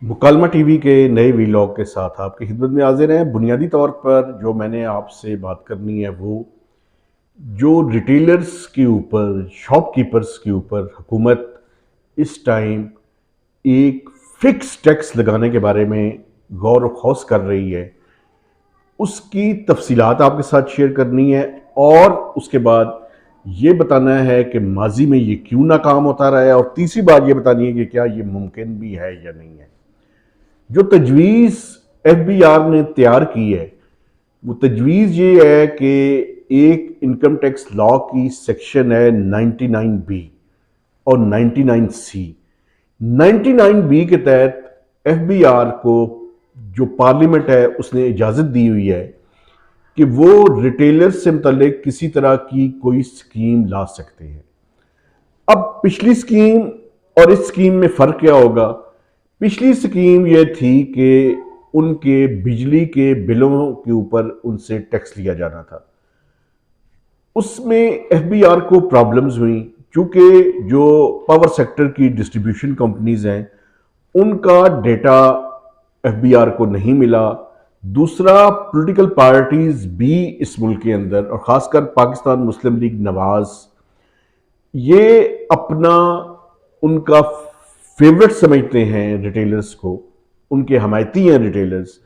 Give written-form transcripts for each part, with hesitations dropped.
मुकालमा TV के नए vlog के साथ आपकी खिदमत में हाजिर हैं। बुनियादी तौर पर जो मैंने आपसे बात करनी है वो जो रिटेलर्स के ऊपर, शॉपकीपर्स के ऊपर हुकूमत इस टाइम एक फिक्स टैक्स लगाने के बारे में गौर व खौस कर रही है, उसकी तफसीलात आपके साथ शेयर करनी है। और उसके बाद ये बताना है कि माजी में ये क्यों नाकाम होता रहा है, और तीसरी बात ये बतानी है कि क्या ये मुमकिन भी है या नहीं है। जो तजवीज़ FBI ने तैयार की है वो तजवीज़ ये है कि एक इनकम टैक्स लॉ की सेक्शन है 99B और 99C। 99B के तहत FBI को जो पार्लियामेंट है उसने इजाज़त दी हुई है कि वो रिटेलर से मुतल्लिक किसी तरह की कोई स्कीम ला सकते हैं। अब पिछली स्कीम और इस स्कीम में फ़र्क क्या होगा? पिछली स्कीम यह थी कि उनके बिजली के बिलों के ऊपर उनसे टैक्स लिया जाना था। उसमें FBI को प्रॉब्लम्स हुई क्योंकि जो पावर सेक्टर की डिस्ट्रीब्यूशन कंपनीज हैं उनका डेटा FBI को नहीं मिला। दूसरा, पॉलिटिकल पार्टीज भी इस मुल्क के अंदर और ख़ासकर पाकिस्तान मुस्लिम लीग नवाज ये अपना उनका फेवरेट समझते हैं रिटेलर्स को, उनके हमायती हैं रिटेलर्स।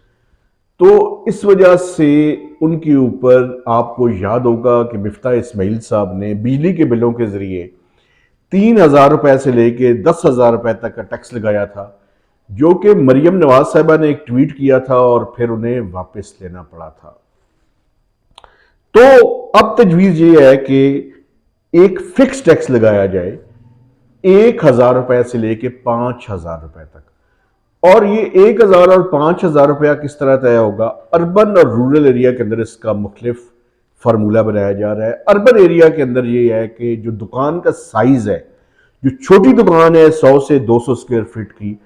तो इस वजह से उनके ऊपर आपको याद होगा कि मिफ्ता इस्माइल साहब ने बिजली के बिलों के जरिए 3,000 रुपए से लेके 10,000 रुपए तक का टैक्स लगाया था, जो कि मरियम नवाज साहबा ने एक ट्वीट किया था और फिर उन्हें वापस लेना पड़ा था। तो अब तजवीज़ ये है कि एक फिक्स टैक्स लगाया जाए 1,000 रुपए से लेके 5,000 रुपए तक। और ये 1,000 और 5,000 रुपया किस तरह तय होगा? अर्बन और रूरल एरिया के अंदर इसका मुख्तलिफ फार्मूला बनाया जा रहा है। अर्बन एरिया के अंदर ये है कि जो दुकान का साइज है, जो छोटी दुकान है 100 से 200 स्क्वायर फीट की,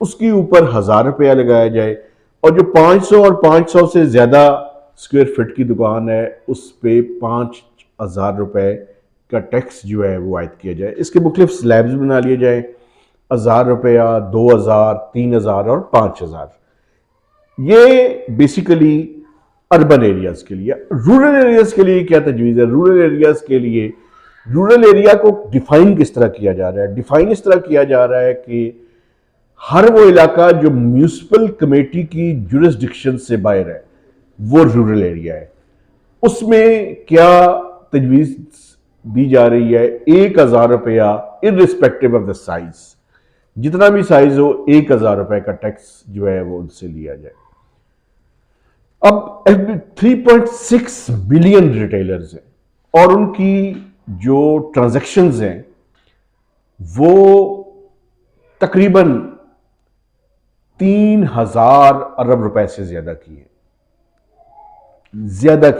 उसके ऊपर 1,000 रुपया लगाया जाए, और जो 500 और 500 से ज्यादा स्क्वायर फीट की दुकान है उस पर 5,000 रुपए का टैक्स जो है वो आयद किया जाए। इसके मुख्तलिफ स्लैब्स बना लिए जाए, 1,000 रुपया, 2,000, 3,000 और 5,000। ये बेसिकली अर्बन एरियाज के लिए। रूरल एरियाज के लिए क्या तजवीज़ है? रूरल एरियाज के लिए रूरल एरिया को डिफाइन किस तरह किया जा रहा है? डिफाइन इस तरह किया जा रहा है कि हर वो इलाका जो म्यूनिसिपल कमेटी की जुरिस्डिक्शन से बाहर है वो रूरल एरिया है। उसमें क्या तजवीज़ दी जा रही है? 1,000 रुपया इररिस्पेक्टिव ऑफ द साइज, जितना भी साइज हो 1,000 रुपए का टैक्स जो है वो उनसे लिया जाए। अब 3.6 बिलियन रिटेलर्स हैं और उनकी जो ट्रांजैक्शंस हैं वो तकरीबन 3,000 अरब रुपए से ज्यादा की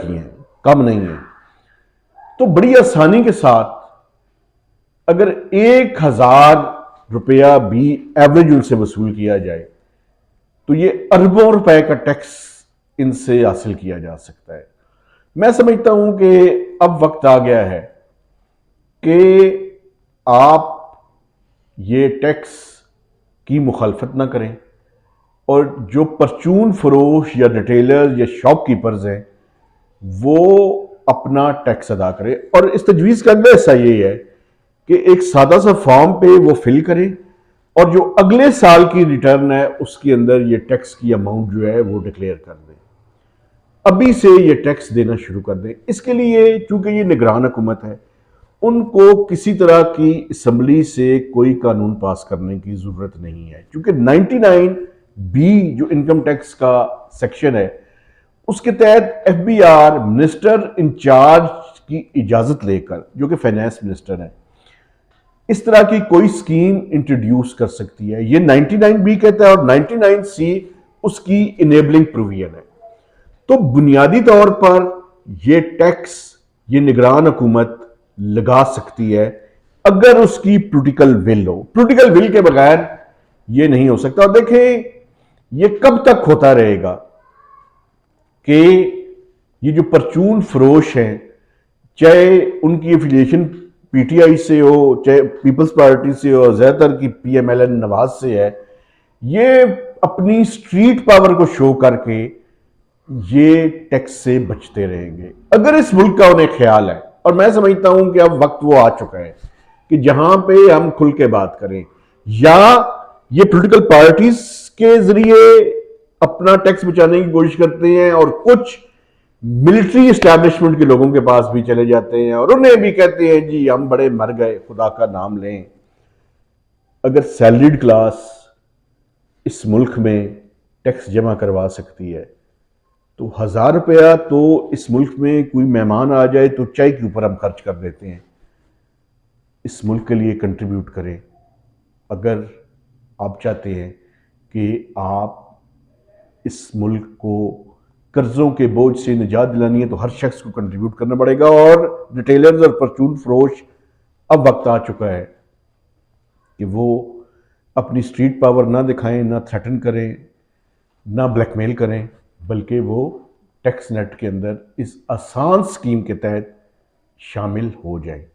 है, कम नहीं है। तो बड़ी आसानी के साथ अगर 1,000 रुपया भी एवरेज उनसे वसूल किया जाए तो ये अरबों रुपए का टैक्स इनसे हासिल किया जा सकता है। मैं समझता हूं कि अब वक्त आ गया है कि आप ये टैक्स की मुखालफत ना करें और जो परचून फरोश या रिटेलर या शॉपकीपर्स हैं वो अपना टैक्स अदा करें। और इस तजवीज़ का अगला हिस्सा ये है कि एक सादा सा फॉर्म पे वो फिल करें और जो अगले साल की रिटर्न है उसके अंदर ये टैक्स की अमाउंट जो है वो डिक्लेयर कर दें। अभी से ये टैक्स देना शुरू कर दें। इसके लिए चूंकि ये निगरान हुकूमत है, उनको किसी तरह की असम्बली से कोई कानून पास करने की जरूरत नहीं है, क्योंकि 99B जो इनकम टैक्स का सेक्शन है उसके तहत FBI मिनिस्टर इंचार्ज की इजाजत लेकर, जो कि फाइनेंस मिनिस्टर है, इस तरह की कोई स्कीम इंट्रोड्यूस कर सकती है। ये 99B कहता है और 99C उसकी इनेबलिंग प्रोविजन है। तो बुनियादी तौर पर यह टैक्स ये निगरान हुकूमत लगा सकती है अगर उसकी पॉलिटिकल विल हो। पॉलिटिकल विल के बगैर ये नहीं हो सकता। और देखें ये कब तक होता रहेगा कि ये जो परचून फरोश हैं, चाहे उनकी एफिलिएशन PTI से हो, चाहे पीपल्स पार्टी से हो, ज्यादातर की PMLN नवाज से है, ये अपनी स्ट्रीट पावर को शो करके ये टैक्स से बचते रहेंगे। अगर इस मुल्क का उन्हें ख्याल है, और मैं समझता हूं कि अब वक्त वो आ चुका है कि जहां पे हम खुल के बात करें, या ये पॉलिटिकल पार्टीज के जरिए अपना टैक्स बचाने की कोशिश करते हैं और कुछ मिलिट्री एस्टैब्लिशमेंट के लोगों के पास भी चले जाते हैं और उन्हें भी कहते हैं जी हम बड़े मर गए, खुदा का नाम लें। अगर सैलरीड क्लास इस मुल्क में टैक्स जमा करवा सकती है तो 1000 रुपया तो इस मुल्क में कोई मेहमान आ जाए तो चाय के ऊपर हम खर्च कर देते हैं। इस मुल्क के लिए कंट्रीब्यूट करें। अगर आप चाहते हैं कि आप इस मुल्क को कर्जों के बोझ से निजात दिलानी है तो हर शख्स को कंट्रीब्यूट करना पड़ेगा। और रिटेलर्स और परचून फरोश, अब वक्त आ चुका है कि वो अपनी स्ट्रीट पावर ना दिखाएं, ना थ्रेटन करें, ना ब्लैकमेल करें, बल्कि वो टैक्स नेट के अंदर इस आसान स्कीम के तहत शामिल हो जाए।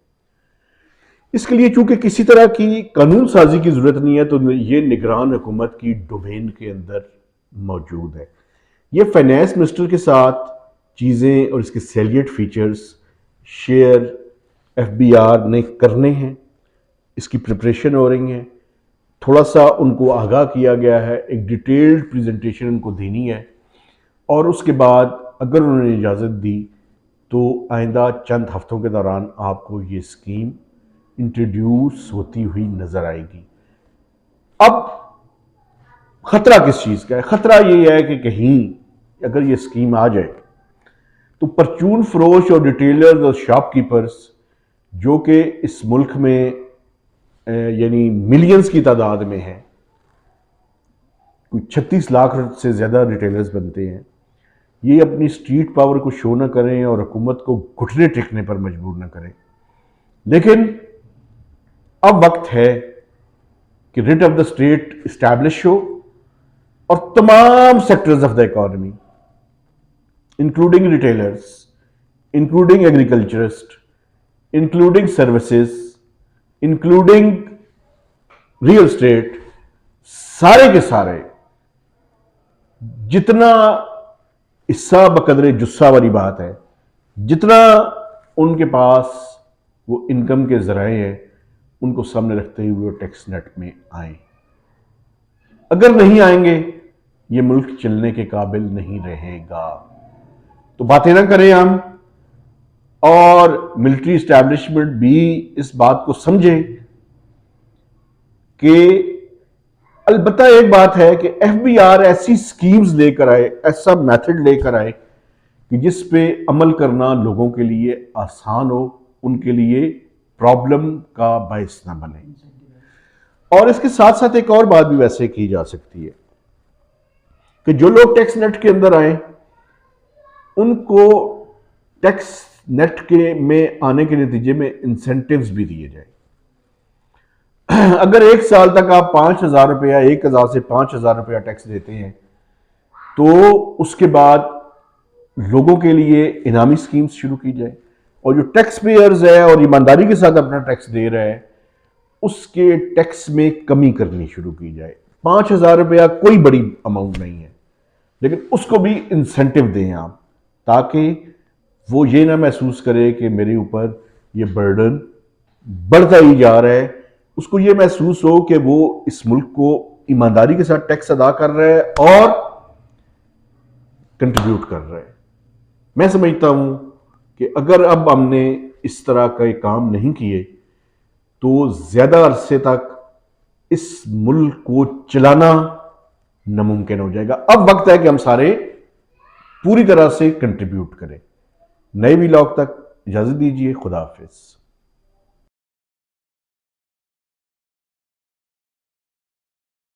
इसके लिए चूंकि किसी तरह की कानून साजी की जरूरत नहीं है तो ये निगरान हुकूमत की डोमेन के अंदर मौजूद है। ये फाइनेंस मिनिस्टर के साथ चीज़ें और इसके सैलिएंट फीचर्स शेयर एफबीआर ने करने हैं, इसकी प्रिपरेशन हो रही है। थोड़ा सा उनको आगाह किया गया है, एक डिटेल्ड प्रेजेंटेशन उनको देनी है और उसके बाद अगर उन्होंने इजाज़त दी तो आइंदा चंद हफ्तों के दौरान आपको ये स्कीम इंट्रोड्यूस होती हुई नजर आएगी। अब खतरा किस चीज़ का है? खतरा ये है कि कहीं अगर ये स्कीम आ जाए तो परचून फरोश और रिटेलर्स और शॉपकीपर्स जो कि इस मुल्क में यानी मिलियंस की तादाद में है, कोई 36 लाख से ज़्यादा रिटेलर्स बनते हैं, ये अपनी स्ट्रीट पावर को शो ना करें और हुकूमत को घुटने टेकने पर मजबूर ना करें। लेकिन अब वक्त है कि writ of the state establish हो और तमाम sectors of the economy including retailers, including agriculturist, including services, including real estate, सारे के सारे जितना हिस्सा बकदरे जुस्सा वाली बात है, जितना उनके पास वो इनकम के जराए हैं, उनको सामने रखते हुए वो टैक्स नेट में आए। अगर नहीं आएंगे ये मुल्क चलने के काबिल नहीं रहेगा। तो बातें ना करें हम, और मिलिट्री एस्टैब्लिशमेंट भी इस बात को समझे कि अलबत्ता एक बात है कि एफबीआर ऐसी स्कीम्स लेकर आए, ऐसा मेथड लेकर आए कि जिस पे अमल करना लोगों के लिए आसान हो, उनके लिए प्रॉब्लम का बायस ना बने। और इसके साथ साथ एक और बात भी वैसे की जा सकती है कि जो लोग टैक्स नेट के अंदर आए उनको टैक्स नेट के में आने के नतीजे में इंसेंटिव्स भी दिए जाए। अगर एक साल तक आप 5000 रुपया, 1000 से 5000 रुपया टैक्स देते हैं तो उसके बाद लोगों के लिए इनामी स्कीम्स शुरू की जाए और जो टैक्स पेयर्स है और ईमानदारी के साथ अपना टैक्स दे रहा है उसके टैक्स में कमी करनी शुरू की जाए। 5000 रुपया कोई बड़ी अमाउंट नहीं है, लेकिन उसको भी इंसेंटिव दें आप, ताकि वो ये ना महसूस करे कि मेरे ऊपर ये बर्डन बढ़ता ही जा रहा है। उसको ये महसूस हो कि वो इस मुल्क को ईमानदारी के साथ टैक्स अदा कर रहा है और कंट्रीब्यूट कर रहा है। मैं समझता हूं कि अगर अब हमने इस तरह का काम नहीं किए तो ज्यादा अरसे तक इस मुल्क को चलाना नामुमकिन हो जाएगा। अब वक्त है कि हम सारे पूरी तरह से कंट्रीब्यूट करें। नए व्लॉग तक इजाजत दीजिए। खुदा हाफिज।